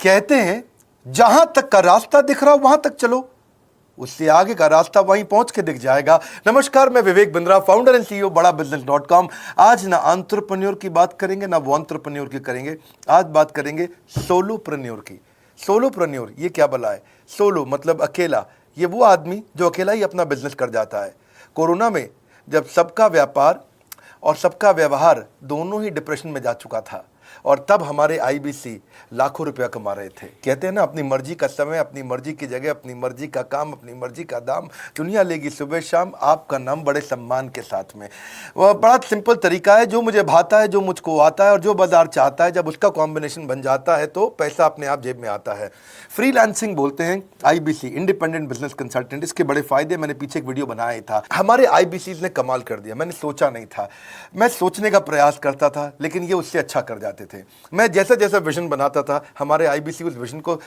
कहते हैं जहां तक का रास्ता दिख रहा वहां तक चलो, उससे आगे का रास्ता वहीं पहुंच के दिख जाएगा। नमस्कार, मैं Vivek Bindra, founder and CEO बड़ाबिजनेस.com। आज ना एंटरप्रेन्योर की बात करेंगे ना वो एंटरप्रेन्योर की करेंगे, आज बात करेंगे सोलोप्रेन्योर की। सोलोप्रेन्योर ये क्या भला है? सोलो मतलब अकेला, ये वो आदमी जो अकेला ही अपना बिजनेस कर जाता है। कोरोना में जब सबका व्यापार और सबका व्यवहार दोनों ही डिप्रेशन में जा चुका था, और तब हमारे आईबीसी लाखों रुपया कमा रहे थे। कहते हैं ना, अपनी मर्जी का समय, अपनी मर्जी की जगह, अपनी मर्जी का काम, अपनी मर्जी का दाम, दुनिया लेगी सुबह शाम आपका नाम बड़े सम्मान के साथ में। वह बड़ा सिंपल तरीका है, जो मुझे भाता है, जो मुझको आता है और जो बाजार चाहता है, जब उसका कॉम्बिनेशन बन जाता है तो पैसा अपने आप जेब में आता है। फ्रीलांसिंग बोलते हैं आईबीसी, इंडिपेंडेंट बिजनेस कंसल्टेंट। इसके बड़े फायदे मैंने पीछे एक वीडियो बनाया था। हमारे आईबीसी ने कमाल कर दिया, मैंने सोचा नहीं था। मैं सोचने का प्रयास करता था लेकिन ये उससे अच्छा कर जाते थे। मैं जैसा जैसा विजन बनाता था, हमारे आईबीसी उस विजन को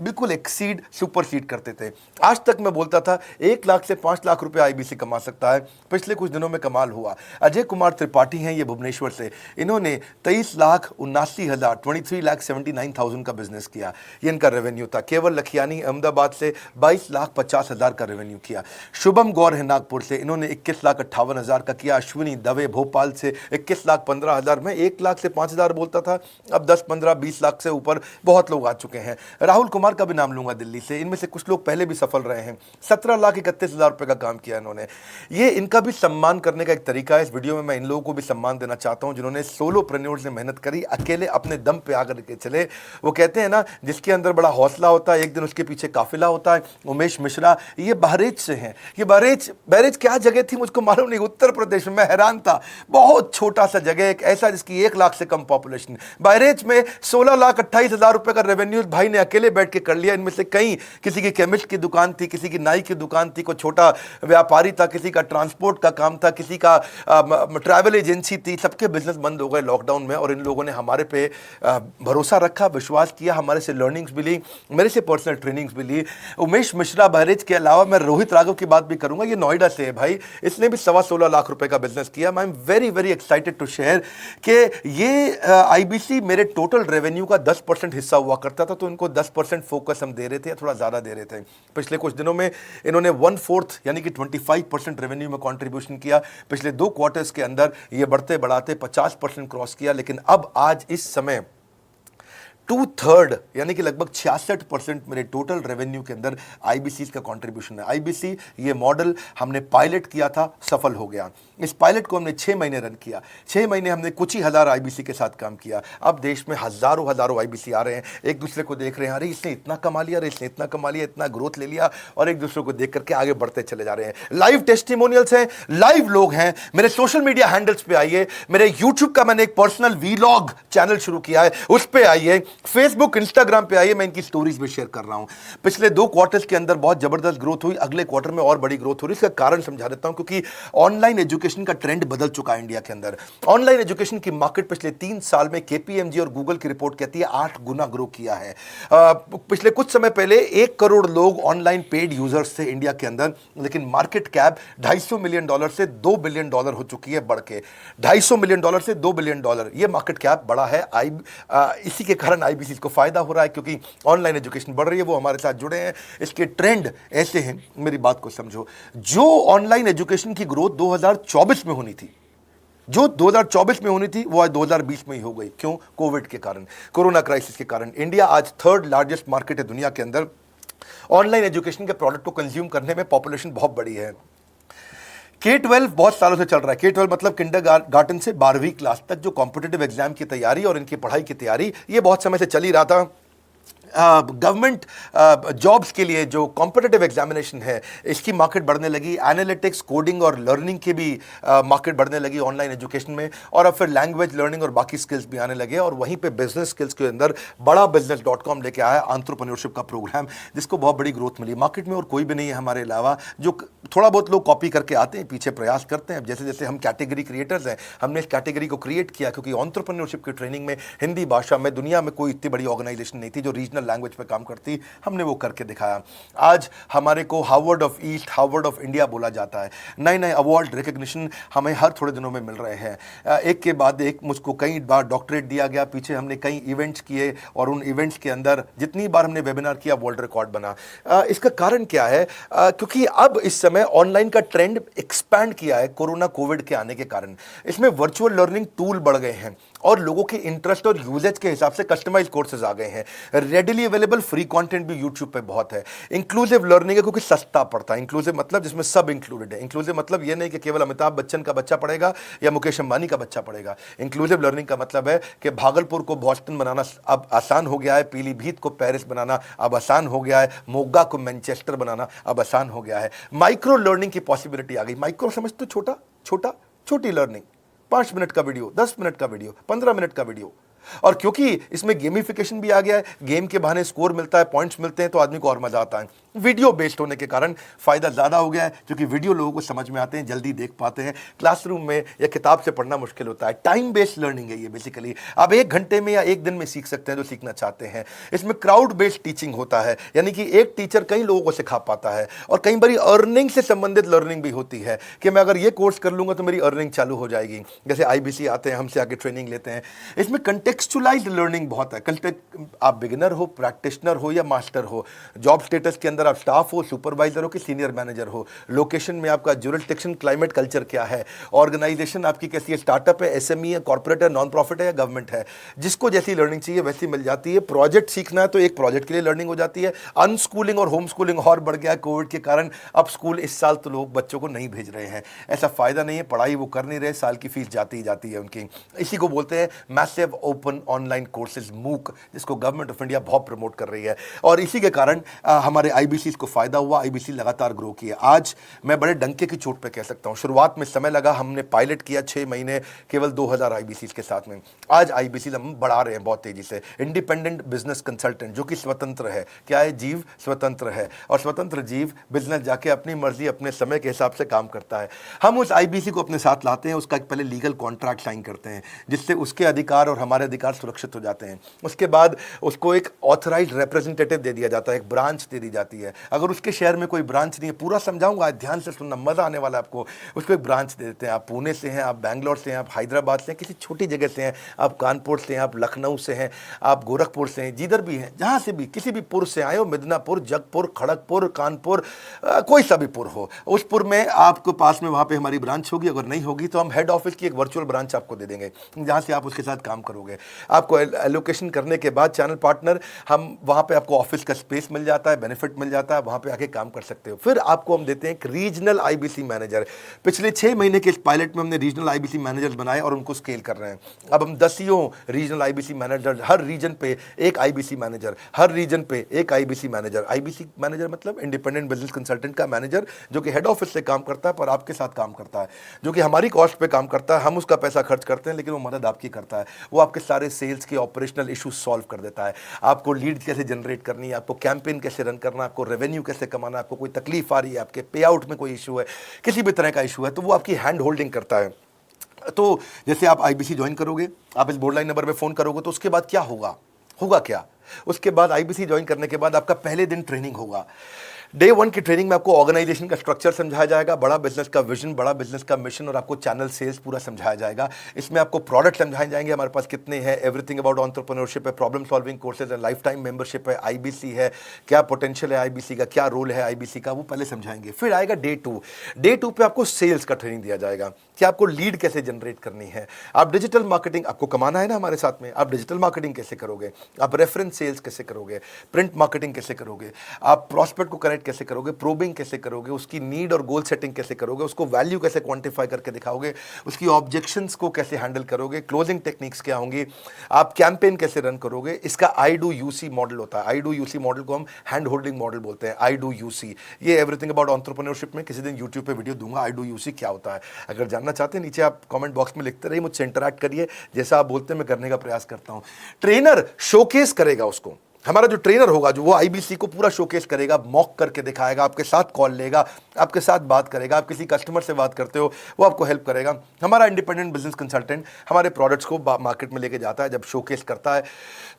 बिल्कुल एक्सीड, सुपरसीड करते थे। आज तक मैं बोलता था 1 लाख से 5 लाख रुपए आईबीसी कमा सकता है। पिछले कुछ दिनों में कमाल हुआ। अजय कुमार त्रिपाठी हैं ये भुवनेश्वर से, इन्होंने 23,79,000 23,79,000 का बिजनेस किया। ये इनका रेवेन्यू था। केवल लखियानी अहमदाबाद से 22,50,000 का रेवेन्यू किया। शुभम गौर है नागपुर से, इन्होंने 21,58,000 का किया। अश्विनी दवे भोपाल से 21,15,000 में 1 लाख से 5,000 बोलता था, अब 10, 15, 20 लाख से ऊपर बहुत लोग आ चुके हैं। राहुल कुमार का भी नाम लूंगा दिल्ली से, इनमें से कुछ लोग पहले भी सफल रहे हैं। 17,31,000 रुपए का काम किया इन्होंने। ये इनका भी सम्मान करने का एक तरीका है। इस वीडियो में मैं इन लोगों को भी सम्मान देना चाहता हूं जिन्होंने सोलोप्रेन्योर से मेहनत करी, अकेले अपने दम पे आकर के चले। वो कहते हैं ना, जिसके अंदर बड़ा हौसला होता है एक दिन उसके पीछे काफिला होता है। उमेश मिश्रा ये बहरेच से हैं। ये बहरेच क्या जगह थी मुझको मालूम नहीं, उत्तर प्रदेश में। मैं हैरान था, बहुत छोटा सा जगह, एक ऐसा जिसकी 1 लाख से कम पॉपुलेशन। बहरेच में 16,28,000 रुपए का रेवेन्यू भाई ने अकेले बैठ के कर लिया। इनमें से कई, किसी की केमिस्ट की दुकान थी, किसी की नाई की दुकान थी, कोई छोटा व्यापारी था, किसी का ट्रांसपोर्ट का काम था, किसी का ट्रैवल एजेंसी थी। सबके बिजनेस बंद हो गए लॉकडाउन में, और इन लोगों ने हमारे पे भरोसा रखा, विश्वास किया, हमारे से लर्निंग्स भी ली, मेरे से पर्सनल ट्रेनिंग्स भी ली। उमेश मिश्रा बहरेज के अलावा मैं रोहित राघव की बात भी करूंगा, ये नोएडा से है भाई, इसने भी 16.25 लाख रुपए का बिजनेस किया। I am very very excited to share कि ये आईबीसी मेरे टोटल रेवेन्यू का 10% हिस्सा हुआ करता था, तो इनको 10% फोकस हम दे रहे थे, या थोड़ा ज़्यादा दे रहे थे। पिछले कुछ दिनों में इन्होंने 1/4 यानी कि 25% रेवेन्यू में कंट्रीब्यूशन किया। पिछले 2 क्वार्टर्स के अंदर ये बढ़ते बढ़ाते 50% क्रॉस किया। लेकिन अब आज इस समय 2/3 यानी कि लगभग 66% मेरे टोटल रेवेन्यू के अंदर आईबीसी का कंट्रीब्यूशन है। आईबीसी ये मॉडल हमने पायलट किया था, सफल हो गया। इस पायलट को हमने 6 महीने रन किया। 6 महीने हमने कुछ ही हज़ार आईबीसी के साथ काम किया। अब देश में हजारों आईबीसी आ रहे हैं, एक दूसरे को देख रहे हैं, अरे इसने इतना कमा लिया, अरे इसने इतना कमा लिया, इतना ग्रोथ ले लिया, और एक दूसरे को देख करके आगे बढ़ते चले जा रहे हैं। लाइव टेस्टिमोनियल्स हैं, लाइव लोग हैं। मेरे सोशल मीडिया हैंडल्स पे आइए, मेरे यूट्यूब का मैंने एक पर्सनल वीलॉग चैनल शुरू किया है, उस पर आइए, फेसबुक इंस्टाग्राम पे आइए, मैं इनकी स्टोरीज में शेयर कर रहा हूं। पिछले 2 क्वार्टर्स के अंदर बहुत जबरदस्त ग्रोथ हुई, अगले क्वार्टर में और बड़ी ग्रोथ हो रही है। इसका कारण समझा देता हूं, क्योंकि ऑनलाइन एजुकेशन का ट्रेंड बदल चुका है इंडिया के अंदर। ऑनलाइन एजुकेशन की मार्केट पिछले 3 साल में केपीएमजी और गूगल की रिपोर्ट कहती है 8 गुना ग्रो किया है। पिछले कुछ समय पहले 1 करोड़ लोग ऑनलाइन पेड यूजर्स थे इंडिया के अंदर, लेकिन मार्केट कैप $250 मिलियन से $2 बिलियन हो चुकी है बढ़ के। $250 मिलियन से $2 बिलियन, ये मार्केट कैप बड़ा है। इसी के कारण आईबीसी को फायदा हो रहा है, क्योंकि ऑनलाइन एजुकेशन बढ़ रही है, वो हमारे साथ जुड़े हैं। इसके ट्रेंड ऐसे हैं, मेरी बात को समझो। जो ऑनलाइन एजुकेशन की ग्रोथ 2024 में होनी थी, जो 2024 में होनी थी, वो आज 2020 में ही हो गई। क्यों? कोविड के कारण, कोरोना क्राइसिस के कारण। इंडिया आज 3rd लार्जेस्ट मार्केट है दुनिया के अंदर। ऑनलाइन एजुकेशन के प्रोडक्ट को कंज्यूम करने में पॉपुलेशन बहुत बड़ी है। K-12 बहुत सालों से चल रहा है। K-12 मतलब किंडरगार्टन से 12वीं क्लास तक जो कॉम्पिटिटिव एग्जाम की तैयारी और इनकी पढ़ाई की तैयारी, ये बहुत समय से चल ही रहा था। गवर्नमेंट जॉब्स के लिए जो कॉम्पिटिटिव एग्जामिनेशन है, इसकी मार्केट बढ़ने लगी। एनालिटिक्स, कोडिंग और लर्निंग की भी मार्केट बढ़ने लगी ऑनलाइन एजुकेशन में। और अब फिर लैंग्वेज लर्निंग और बाकी स्किल्स भी आने लगे। और वहीं पे बिजनेस स्किल्स के अंदर बड़ाबिजनेस.com लेके आया एंटरप्रेन्योरशिप का प्रोग्राम, जिसको बहुत बड़ी ग्रोथ मिली मार्केट में। और कोई भी नहीं है हमारे अलावा, जो थोड़ा बहुत लोग कॉपी करके आते हैं, पीछे प्रयास करते हैं। जैसे जैसे हम कैटेगरी क्रिएटर्स हैं, हमने इस कैटेगरी को क्रिएट किया, क्योंकि एंटरप्रेन्योरशिप की ट्रेनिंग में हिंदी भाषा में दुनिया में कोई इतनी बड़ी ऑर्गेनाइजेशन नहीं थी जो रीजनल नेशनल लैंग्वेज पे काम करती, हमने वो करके दिखाया। आज हमारे को Harvard of east, Harvard of India बोला जाता है। नए नए अवार्ड रिकग्निशन हमें हर थोड़े दिनों में मिल रहे हैं। एक के बाद एक मुझको कई बार डॉक्टरेट दिया गया। पीछे हमने कई इवेंट्स किए और उन इवेंट्स के अंदर जितनी बार हमने वेबिनार किया वर्ल्ड रिकॉर्ड बना। इसका कारण क्या है? क्योंकि अब इस समय ऑनलाइन का ट्रेंड एक्सपैंड किया है कोरोना कोविड के आने के कारण। इसमें वर्चुअल लर्निंग टूल बढ़ गए हैं और लोगों के इंटरेस्ट और यूजेज के हिसाब से कस्टमाइज कोर्सेज आ गए हैं। रेडिली अवेलेबल फ्री कंटेंट भी यूट्यूब पे बहुत है। इंक्लूसिव लर्निंग है क्योंकि सस्ता पड़ता है। इंक्लूसिव मतलब जिसमें सब इंक्लूडेड है। इंक्लूसिव मतलब ये नहीं कि केवल अमिताभ बच्चन का बच्चा पढ़ेगा या मुकेश अंबानी का बच्चा पढ़ेगा। इंक्लूसिव लर्निंग का मतलब है कि भागलपुर को बॉस्टन बनाना अब आसान हो गया है, पीलीभीत को पेरिस बनाना अब आसान हो गया है, मोगा को मैनचेस्टर बनाना अब आसान हो गया है। माइक्रो लर्निंग की पॉसिबिलिटी आ गई। माइक्रो समझ तो छोटी लर्निंग, 5 मिनट का वीडियो, 10 मिनट का वीडियो, 15 मिनट का वीडियो। और क्योंकि इसमें गेमिफिकेशन भी आ गया है, गेम के बहाने स्कोर मिलता है, पॉइंट्स मिलते हैं, तो आदमी को और मजा आता है। वीडियो बेस्ड होने के कारण फायदा ज्यादा हो गया है, क्योंकि वीडियो लोगों को समझ में आते हैं, जल्दी देख पाते हैं। क्लासरूम में या किताब से पढ़ना मुश्किल होता है। टाइम बेस्ड लर्निंग है ये बेसिकली। आप 1 घंटे में या 1 दिन में सीख सकते हैं जो सीखना चाहते हैं। इसमें क्राउड बेस्ड टीचिंग होता है, यानी कि एक टीचर कई लोगों को सिखा पाता है। और कई बार अर्निंग से संबंधित लर्निंग भी होती है कि मैं अगर ये कोर्स कर लूंगा तो मेरी अर्निंग चालू हो जाएगी। जैसे IBC आते हैं, हमसे आके ट्रेनिंग लेते हैं। इसमें कंटेक्चुअलाइज्ड लर्निंग बहुत है। आप बिगिनर हो, प्रैक्टिशनर हो या मास्टर हो, जॉब स्टेटस के अंदर आप स्टाफ हो, सुपरवाइजर हो कि सीनियर मैनेजर हो, लोकेशन में आपका ज्यूरिसडिक्शन, क्लाइमेट, कल्चर क्या है, ऑर्गेनाइजेशन आपकी कैसी है, स्टार्टअप है, SME है, कॉर्पोरेट है, नॉन प्रॉफिट है या गवर्नमेंट है, जिसको जैसी लर्निंग चाहिए वैसी मिल जाती है। प्रोजेक्ट सीखना है तो एक प्रोजेक्ट के लिए लर्निंग हो जाती है। अनस्कूलिंग और होम स्कूलिंग और बढ़ गया है कोविड के कारण। अब स्कूल इस साल तो लोग बच्चों को नहीं भेज रहे हैं, ऐसा फायदा नहीं है, पढ़ाई वो कर नहीं रहे, साल की फीस जाती ही जाती है उनकी। इसी को बोलते हैं मैसिव ओपन ऑनलाइन कोर्सेज, मूक, जिसको गवर्नमेंट ऑफ इंडिया बहुत प्रमोट कर रही है। और इसी के कारण हमारे IBC को फायदा हुआ। IBC लगातार ग्रो किया। आज मैं बड़े डंके की चोट पे कह सकता हूं, शुरुआत में समय लगा, हमने पायलट किया 6 महीने केवल 2000 IBC के साथ में। आज IBC हम बढ़ा रहे हैं बहुत तेजी से। इंडिपेंडेंट बिजनेस कंसल्टेंट, जो कि स्वतंत्र है। क्या है? जीव स्वतंत्र है, और स्वतंत्र जीव बिजनेस जाके अपनी मर्जी अपने समय के हिसाब से काम करता है। हम उस IBC को अपने साथ लाते हैं, उसका एक पहले लीगल कॉन्ट्रैक्ट साइन करते हैं, जिससे उसके अधिकार और हमारे अधिकार सुरक्षित हो जाते हैं। उसके बाद उसको एक ऑथराइज्ड रिप्रेजेंटेटिव दे दिया जाता है, एक ब्रांच दे दी जाती है। अगर उसके शहर में कोई ब्रांच नहीं है, पूरा समझाऊंगा, ध्यान से सुनना, मजा आने वाला है आपको। उसको एक ब्रांच दे देते हैं। आप पुणे से हैं, आप बैंगलोर से हैं, आप हैदराबाद से हैं, किसी छोटी जगह से हैं, आप कानपुर से हैं, आप लखनऊ से हैं, आप गोरखपुर से हैं, जिधर भी हैं, जहां से भी, किसी भी पुर से आए हो, मिदनापुर, जगपुर, खड़गपुर, कानपुर, कोई सा भी पुर हो, उस पुर में आपके पास में वहां पे हमारी ब्रांच होगी। अगर नहीं होगी तो हम हेड ऑफिस की एक वर्चुअल ब्रांच आपको दे देंगे, जहां से आप उसके साथ काम करोगे। आपको एलोकेशन करने के बाद चैनल पार्टनर, हम वहां पे आपको ऑफिस का स्पेस मिल जाता है, बेनिफिट मिल जाता है, वहां पे आके काम कर सकते हो। फिर आपको हम देते हैं एक रीजनल IBC मैनेजर। पिछले 6 महीने के इस पायलट में हमने रीजनल IBC मैनेजर बनाए और उनको स्केल कर रहे हैं। अब हम 10 रीजनल IBC मैनेजर, हर रीजन पे एक IBC मैनेजर, हर रीजन पे एक IBC मैनेजर। IBC मैनेजर मतलब इंडिपेंडेंट बिजनेस कंसल्टेंट का मैनेजर, जो कि हेड ऑफिस से काम करता है पर आपके साथ काम करता है, जो कि हमारी कॉस्ट पे काम करता है। हम उसका पैसा खर्च करते हैं, लेकिन वो मदद आपकी करता है। वो आपके सारे सेल्स के ऑपरेशनल इशूज सॉल्व कर देता है। आपको लीड कैसे जनरेट करनी है, आपको कैंपेन कैसे रन करना है, आपको रेवेन्यू कैसे कमाना है, आपको कोई तकलीफ आ रही है, आपके पे आउट में कोई इशू है, किसी भी तरह का इशू है, तो वो आपकी हैंड होल्डिंग करता है। तो जैसे आप IBC ज्वाइन करोगे, आप इस बोर्ड लाइन नंबर पे फोन करोगे, तो उसके बाद क्या होगा क्या? उसके बाद IBC ज्वाइन करने के बाद आपका पहले दिन ट्रेनिंग होगा। डे 1 की ट्रेनिंग में आपको ऑर्गेनाइजेशन का स्ट्रक्चर समझाया जाएगा, बड़ा बिजनेस का विजन, बड़ा बिजनेस का मिशन, और आपको चैनल सेल्स पूरा समझाया जाएगा। इसमें आपको प्रोडक्ट समझाए जाएंगे, हमारे पास कितने हैं, एवरीथिंग अबाउट एंटरप्रेन्योरशिप है, प्रॉब्लम सॉल्विंग कोर्सेज है, लाइफ टाइम मेंबरशिप है, IBC है, क्या पोटेंशियल है IBC का, क्या रोल है IBC का, वो पहले समझाएंगे। फिर आएगा डे 2। डे 2 पे आपको सेल्स का ट्रेनिंग दिया जाएगा कि आपको लीड कैसे जनरेट करनी है, आप डिजिटल मार्केटिंग, आपको कमाना है ना हमारे साथ में, आप डिजिटल मार्केटिंग कैसे करोगे, आप रेफरेंस सेल्स कैसे करोगे, प्रिंट मार्केटिंग कैसे करोगे, आप प्रॉस्पेक्ट को कनेक्ट कैसे करोगे, प्रोबिंग कैसे करोगे, उसकी नीड और गोल सेटिंग कैसे करोगे, उसको वैल्यू कैसे क्वांटिफाई करके दिखाओगे, उसकी ऑब्जेक्शंस को कैसे हैंडल करोगे, क्लोजिंग टेक्निक्स क्या होंगी, आप कैंपेन कैसे रन करोगे। इसका I-Do-You-See मॉडल होता है। I-Do-You-See मॉडल को हम हैंड होल्डिंग मॉडल बोलते हैं। I-Do-You-See, ये एवरीथिंग अबाउट एंटरप्रेन्योरशिप में किसी दिन यूट्यूब पे वीडियो दूंगा, I-Do-You-See क्या होता है। अगर जानना चाहते हैं, नीचे आप कमेंट बॉक्स में लिखते रहिए, मुझसे इंटरैक्ट करिए, जैसा आप बोलते हैं मैं करने का प्रयास करता हूं। ट्रेनर शोकेस करेगा उसको, हमारा जो ट्रेनर होगा, जो वो आईबीसी को पूरा शोकेस करेगा, मॉक करके दिखाएगा, आपके साथ कॉल लेगा, आपके साथ बात करेगा, आप किसी कस्टमर से बात करते हो वो आपको हेल्प करेगा। हमारा इंडिपेंडेंट बिजनेस कंसल्टेंट हमारे प्रोडक्ट्स को मार्केट में लेके जाता है, जब शोकेस करता है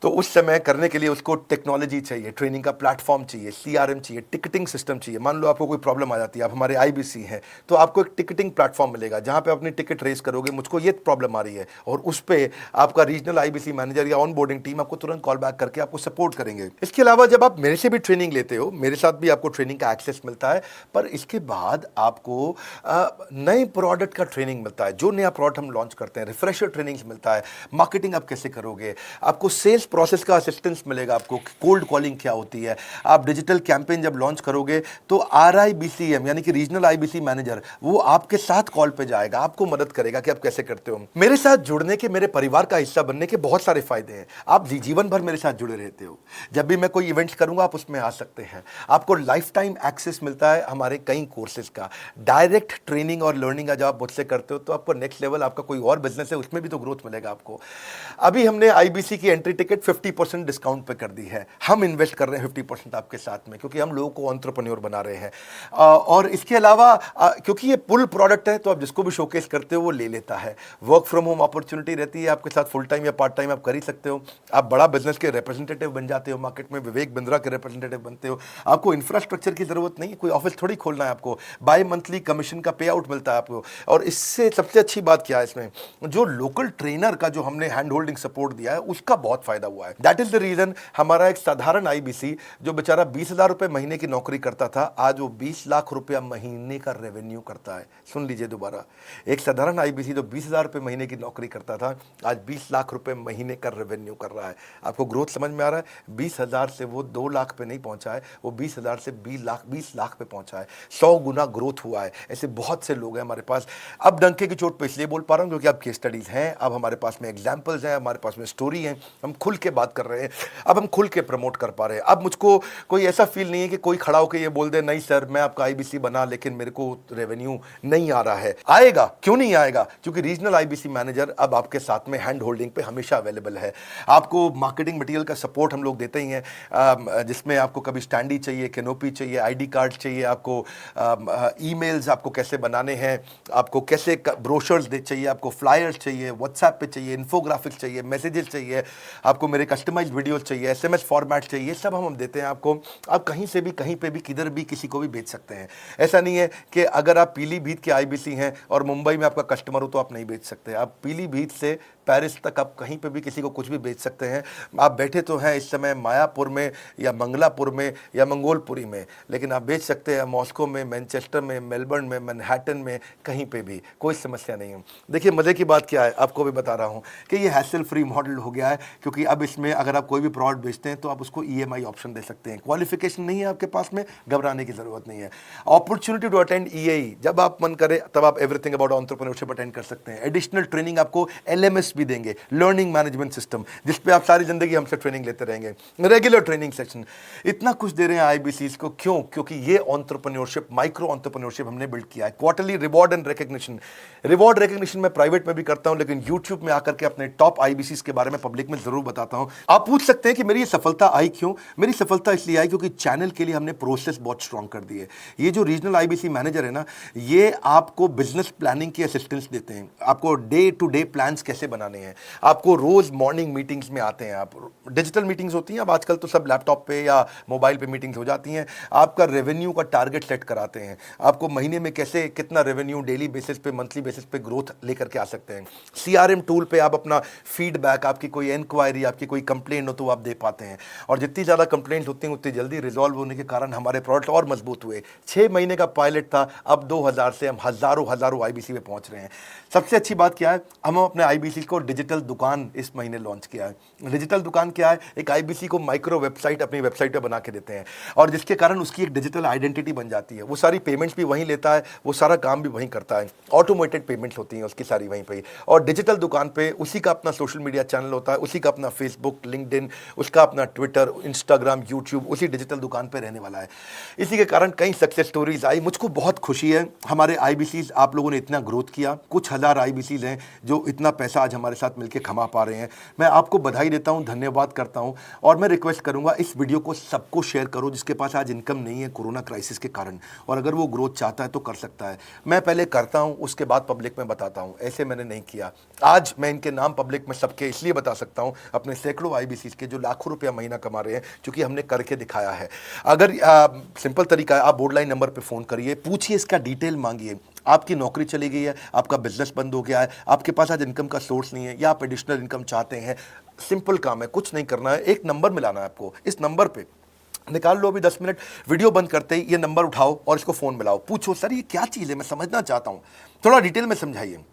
तो उस समय करने के लिए उसको टेक्नोलॉजी चाहिए, ट्रेनिंग का प्लेटफॉर्म चाहिए, सीआरएम चाहिए, टिकटिंग सिस्टम चाहिए। मान लो आपको कोई प्रॉब्लम आ जाती है, आप हमारे आईबीसी हैं, तो आपको एक टिकटिंग प्लेटफॉर्म मिलेगा जहां पे अपनी टिकट रेस करोगे, मुझको ये प्रॉब्लम आ रही है, और उस पर आपका रीजनल आईबीसी मैनेजर या ऑन बोर्डिंग टीम आपको तुरंत कॉल बैक करके आपको सपोर्ट करेंगे। इसके अलावा जब आप मेरे से भी ट्रेनिंग लेते हो, मेरे साथ भी आपको ट्रेनिंग का एक्सेस मिलता है, पर इसके बाद आपको नए प्रोडक्ट का ट्रेनिंग मिलता है। जो नया प्रोडक्ट हम लॉन्च करते हैं, रिफ्रेशर ट्रेनिंग्स मिलता है, मार्केटिंग आप कैसे करोगे, आपको सेल्स प्रोसेस का असिस्टेंस मिलेगा, आपको कोल्ड कॉलिंग क्या होती है, आप डिजिटल कैंपेन जब लॉन्च करोगे तो आरआईबीसीएम यानी कि रीजनल आईबीसी मैनेजर वो आपके साथ कॉल पे जाएगा, आपको मदद करेगा कि आप कैसे करते हो। मेरे साथ जुड़ने के, मेरे परिवार का हिस्सा बनने के बहुत सारे फायदे हैं। आप जीवन भर मेरे साथ जुड़े रहते हो, जब भी मैं कोई इवेंट्स करूंगा आप उसमें आ सकते हैं। आपको लाइफ टाइम एक्सेस मिलता है हमारे कई कोर्सेज का, डायरेक्ट ट्रेनिंग और लर्निंग जब आप मुझसे करते हो तो आपको नेक्स्ट लेवल, आपका कोई और बिजनेस है उसमें भी तो ग्रोथ मिलेगा आपको। अभी हमने आईबीसी की एंट्री टिकट 50% डिस्काउंट पे कर दी है। हम इन्वेस्ट कर रहे हैं 50% आपके साथ में, क्योंकि हम लोगों को एंटरप्रेन्योर बना रहे हैं। और इसके अलावा क्योंकि ये पुल प्रोडक्ट है तो आप जिसको भी शोकेस करते हो वो ले लेता है। वर्क फ्रॉम होम अपॉर्चुनिटी रहती है आपके साथ, फुल टाइम या पार्ट टाइम आप कर ही सकते हो। आप बड़ा बिजनेस के रिप्रेजेंटेटिव बन जाते हो, मार्केट में विवेक बिंद्रा के रिप्रेजेंटेटिव बनते हो। आपको इंफ्रास्ट्रक्चर की जरूरत नहीं है, कोई ऑफिस थोड़ी खोलना है आपको, बाय मंथली कमीशन का पे आउट मिलता है आपको। और इससे सबसे अच्छी बात क्या है, इसमें जो लोकल ट्रेनर का जो हमने हैंड होल्डिंग सपोर्ट दिया है उसका बहुत फायदा हुआ है। दैट इज द रीजन हमारा एक साधारण आईबीसी जो बेचारा 20,000 रुपए महीने की नौकरी करता था, आज वो 20 लाख रुपया महीने का रेवेन्यू करता है। सुन लीजिए दोबारा, एक साधारण आईबीसी जो 20,000 रुपए महीने की नौकरी करता था, आज 20 लाख रुपए महीने का रेवेन्यू कर रहा है। आपको ग्रोथ समझ में आ रहा है? 20,000 से वो 2 लाख पे नहीं पहुंचा है, वो 20,000 से 20 लाख पे पहुंचा है। 100 गुना ग्रोथ हुआ है। ऐसे बहुत से लोग हैं हमारे पास। अब डंके की चोट पे इसलिए बोल पा रहा हूं क्योंकि अब केस स्टडीज हैं, अब हमारे पास में एग्जांपल्स हैं, हमारे पास में स्टोरी है, हम खुल के बात कर रहे हैं, अब हम खुल के प्रमोट कर पा रहे हैं। अब मुझको कोई ऐसा फील नहीं है कि कोई खड़ा होकर ये बोल दे नहीं सर मैं आपका आईबीसी बना लेकिन मेरे को रेवेन्यू नहीं आ रहा है। आएगा, क्यों नहीं आएगा? क्योंकि रीजनल आईबीसी मैनेजर अब आपके साथ में हैंड होल्डिंग पे हमेशा अवेलेबल है। आपको मार्केटिंग मटेरियल का सपोर्ट हम लोग देते ही हैं, जिसमें आपको कभी स्टैंडी चाहिए, कैनोपी चाहिए, आईडी कार्ड चाहिए, आपको ईमेल्स आपको कैसे बनाने हैं, आपको कैसे ब्रोशर्स चाहिए, आपको फ्लायर्स चाहिए, व्हाट्सएप पे चाहिए, इन्फोग्राफिक्स चाहिए, मैसेजेस चाहिए, आपको मेरे कस्टमाइज्ड वीडियोस चाहिए, एसएमएस फॉर्मेट चाहिए, सब हम देते हैं आपको। आप कहीं से भी, कहीं पे भी, किधर भी किसी को भी भेज सकते हैं। ऐसा नहीं है कि अगर आप पीलीभीत के आईबीसी हैं और मुंबई में आपका कस्टमर हो तो आप नहीं भेज सकते। आप पीलीभीत से पेरिस तक आप कहीं पे भी किसी को कुछ भी बेच सकते हैं। आप बैठे तो हैं इस समय मायापुर में या मंगलापुर में या मंगोलपुरी में, लेकिन आप बेच सकते हैं मॉस्को में, मैनचेस्टर में, मेलबर्न में, मैनहट्टन में, कहीं पे भी, कोई समस्या नहीं है। देखिए मजे की बात क्या है, आपको भी बता रहा हूँ कि ये हैसल फ्री मॉडल हो गया है, क्योंकि अब इसमें अगर आप कोई भी प्रोडक्ट बेचते हैं तो आप उसको ईएमआई ऑप्शन दे सकते हैं। क्वालिफिकेशन नहीं है आपके पास में, घबराने की जरूरत नहीं है। अपॉर्चुनिटी टू अटेंड ईएई, जब आप मन करे तब आप एवरीथिंग अबाउट एंटरप्रेन्योरशिप अटेंड कर सकते हैं। एडिशनल ट्रेनिंग आपको एलएमएस भी देंगे, लर्निंग मैनेजमेंट सिस्टम, जिस पे आप सारी जिंदगी हमसे ट्रेनिंग लेते रहेंगे। रेगुलर ट्रेनिंग सेक्शन, इतना कुछ दे रहे हैं आईबीसीज को। क्यों? क्योंकि ये एंटरप्रेन्योरशिप, माइक्रो एंटरप्रेन्योरशिप हमने बिल्ड किया है। Quarterly reward and recognition, reward recognition मैं प्राइवेट में भी करता हूं, लेकिन यूट्यूब में आकर के अपने टॉप आईबीसीज के बारे में पब्लिक में जरूर बताता हूं। आप पूछ सकते हैं कि मेरी ये सफलता आई क्यों? मेरी सफलता इसलिए आई क्योंकि चैनल के लिए हमने प्रोसेस बहुत स्ट्रांग कर दी है। ये जो रीजनल आईबीसी मैनेजर है ना, ये आपको बिजनेस प्लानिंग की असिस्टेंस देते हैं, आपको डे टू डे प्लान्स कैसे बनाने हैं, आपको रोज मॉर्निंग मीटिंग्स में आते हैं। आप डिजिटल मीटिंग्स होती हैं, अब आजकल तो सब लैपटॉप पे या मोबाइल पे मीटिंग्स हो जाती हैं। आपका रेवेन्यू का टारगेट सेट कराते हैं, आपको महीने में कैसे कितना रेवेन्यू डेली बेसिस पे, मंथली बेसिस पे ग्रोथ लेकर के आ सकते हैं। सीआरएम टूल पे आप अपना फीडबैक, आपकी कोई इंक्वायरी, आपकी कोई कंप्लेंट हो तो आप दे पाते हैं। और जितनी ज़्यादा कंप्लेंट होती हैं उतनी जल्दी रिजॉल्व होने के कारण हमारे प्रोडक्ट और मजबूत हुए। 6 महीने का पायलट था, अब 2000 से हम हजारों आईबीसी में पहुंच रहे हैं। सबसे अच्छी बात क्या है, हम अपने आईबीसी को डिजिटल दुकान इस महीने लॉन्च किया है। डिजिटल दुकान क्या है? एक आईबीसी को माइक्रो वेबसाइट अपनी वेबसाइट पे बना के देते हैं, और जिसके कारण उसकी एक डिजिटल आइडेंटिटी बन जाती है। वो सारी पेमेंट्स भी वहीं लेता है, वो सारा काम भी वहीं करता है, ऑटोमेटेड पेमेंट्स होती हैं उसकी सारी वहीं पे। और डिजिटल दुकान पे उसी का अपना सोशल मीडिया चैनल होता है, उसी का अपना फेसबुक, लिंक्डइन, उसका अपना ट्विटर, इंस्टाग्राम, यूट्यूब उसी डिजिटल दुकान पे रहने वाला है। इसी के कारण कई सक्सेस स्टोरीज आई। मुझको बहुत खुशी है, हमारे आईबीसीज आप लोगों ने इतना ग्रोथ किया। कुछ हजार आईबीसीज हैं जो इतना पैसा आज हमारे साथ मिलकर कमा पा रहे हैं। मैं आपको बधाई देता हूं, धन्यवाद करता हूं और मैं रिक्वेस्ट करूंगा इस वीडियो को सबको शेयर करो जिसके पास आज इनकम नहीं है कोरोना क्राइसिस के कारण, और अगर वो ग्रोथ चाहता है तो कर सकता है। मैं पहले करता हूं, उसके बाद पब्लिक में बताता हूं, ऐसे मैंने नहीं किया। आज मैं इनके नाम पब्लिक में सबके इसलिए बता सकता हूं, अपने सैकड़ों IBCs के जो लाखों रुपया महीना कमा रहे हैं, क्योंकि हमने करके दिखाया है। अगर सिंपल तरीका है, आप बोर्ड लाइन नंबर पे फ़ोन करिए, पूछिए, इसका डिटेल मांगिए। आपकी नौकरी चली गई है, आपका बिजनेस बंद हो गया है, आपके पास आज इनकम का सोर्स नहीं है, या आप एडिशनल इनकम चाहते हैं, सिंपल काम है, कुछ नहीं करना है, एक नंबर मिलाना है आपको। इस नंबर पे निकाल लो अभी 10 मिनट, वीडियो बंद करते ही ये नंबर उठाओ और इसको फ़ोन मिलाओ। पूछो, सर ये क्या चीज़ है, मैं समझना चाहता हूँ, थोड़ा डिटेल में समझाइए।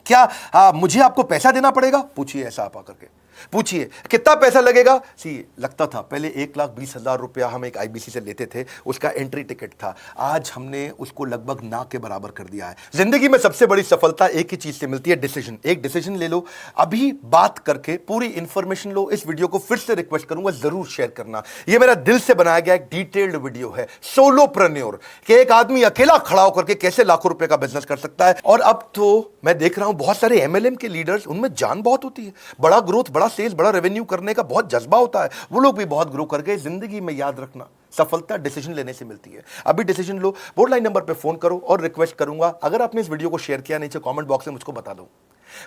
क्या मुझे आपको पैसा देना पड़ेगा? पूछिए, ऐसा आप आकर के पूछिए, कितना पैसा लगेगा? सी लगता था पहले 1,20,000 रुपया हम एक IBC से लेते थे, उसका एंट्री टिकट था। आज हमने उसको लगभग ना के बराबर कर दिया है। जिंदगी में सबसे बड़ी सफलता एक ही चीज से मिलती है, डिसीजन। एक डिसीजन ले लो, अभी बात करके पूरी इंफॉर्मेशन लो। इस वीडियो को फिर से रिक्वेस्ट करूंगा, जरूर शेयर करना। यह मेरा दिल से बनाया गया एक डिटेल्ड वीडियो है, सोलोप्रेन्योर, कि एक आदमी अकेला खड़ा होकर के कैसे लाखों रुपए का बिजनेस कर सकता है। और अब तो मैं देख रहा हूं बहुत सारे MLM के लीडर्स, उनमें जान बहुत होती है, बड़ा ग्रोथ, बड़ा सेल्स, बड़ा रेवेन्यू करने का बहुत जज्बा होता है, वो लोग भी बहुत ग्रो कर गए। जिंदगी में याद रखना, सफलता डिसीजन लेने से मिलती है। अभी डिसीजन लो, बोर्ड लाइन नंबर पे फोन करो और रिक्वेस्ट करूंगा, अगर आपने इस वीडियो को शेयर किया, नीचे कमेंट बॉक्स में मुझको बता दो।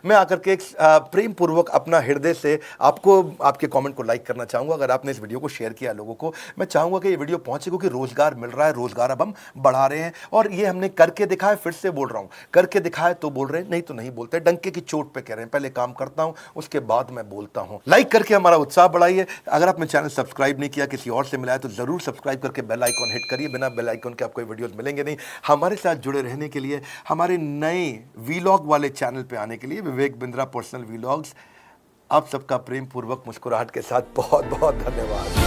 मैं आकर के प्रेम पूर्वक अपना हृदय से आपको, आपके कमेंट को लाइक करना चाहूंगा। अगर आपने इस वीडियो को शेयर किया लोगों को, मैं चाहूंगा कि ये वीडियो पहुंचे, क्योंकि रोजगार मिल रहा है, रोजगार अब हम बढ़ा रहे हैं, और ये हमने करके दिखाया। फिर से बोल रहा हूं, करके दिखाया तो बोल रहे हैं, नहीं तो नहीं बोलते, डंके की चोट पे कह रहे हैं। पहले काम करता हूं, उसके बाद मैं बोलता हूं। लाइक करके हमारा उत्साह बढ़ाइए। अगर आपने चैनल सब्सक्राइब नहीं किया, किसी और से मिला है, तो जरूर सब्सक्राइब करके बेल आइकॉन हिट करिए। बिना बेल आइकॉन के आपको वीडियोस मिलेंगे नहीं। हमारे साथ जुड़े रहने के लिए, हमारे नए वीलॉग वाले चैनल पे आने के लिए, विवेक बिंद्रा पर्सनल व्लॉग्स, आप सबका प्रेम पूर्वक मुस्कुराहट के साथ बहुत बहुत धन्यवाद।